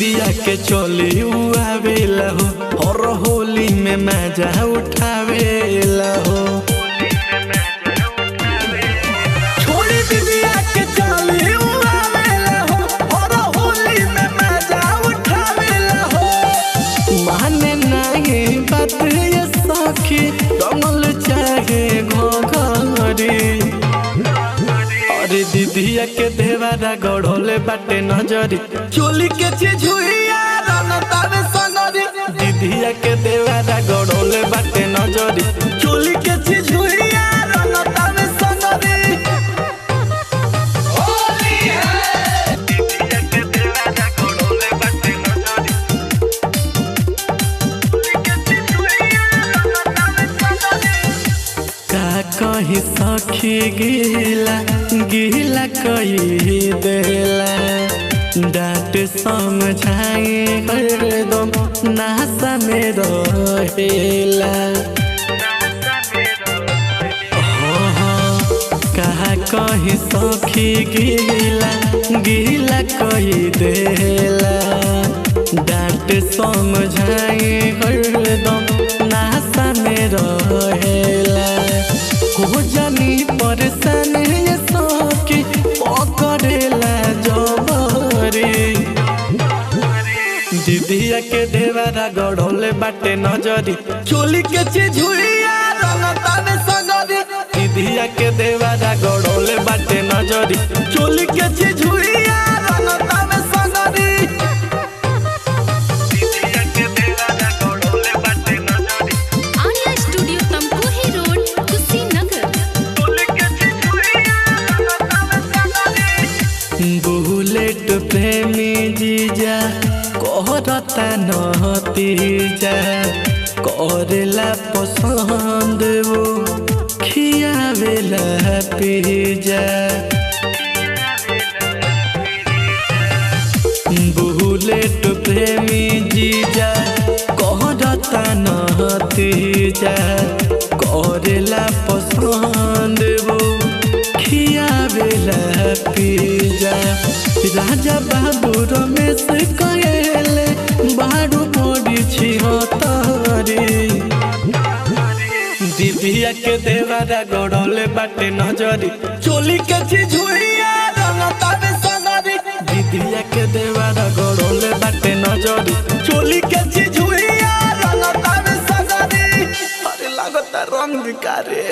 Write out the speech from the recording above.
दिया के चली आवेला हो और होली में मजा उठावेला हो। छोड़ी दिया के चली आवेला हो और होली में मजा उठावेला हो। माने नहीं बात ये सखी कमल चाहे घोघरी। अरे दीदिया के देवारा गढ़ोले बाटे नजरी चोली के चीज हुईया रनतावे संगरी। दीदिया के देवारा गढ़ोले बाटे नजरी चोली के चीज हुईया रनतावे संगरी। होली है दीदिया के देवारा गढ़ोले बाटे नजरी चोली के चीज हुईया रनतावे संगरी। का कही सखी गिला कही देला डांट समझाए हरदम नासा में रहेला। कहा कही सखी गिला कही देला डांट समझाए हरदम नासा में रहेला। हो जानी परेशान ये सखी पकड़ेला जबरी। दीदिया के देवारा गढ़ोले बाटे नजरी चोली के चीज हुईया रंगतावे संगरी। दीदिया के देवारा गढ़ोले बाटे नजरी चोली के चीज हुईया रंगतावे संगरी। दीदिया के देवारा गढ़ोले बाटे नजरी Arya studio Tamkuhi road Kushinagar. Bullet प्रेमी जीजा कहता नतीजा करेला पसंद वो खियावेला पिजा। बुलेट प्रेमी जीजा कहता नतीजा करेला पसंद वो खियावेला पिजा। राजा बाबू रमेश कहेले बारू मोड़ी छिहत्तरी। दीदिया के देवारा गढ़ोले बाटे नजरी चोली के चीज हुईया रंगतावे संगरी। दीदिया के देवारा गढ़ोले बाटे नजरी चोली के चीज हुईया रंगतावे संगरी। अरे लागता रंग बिकारे।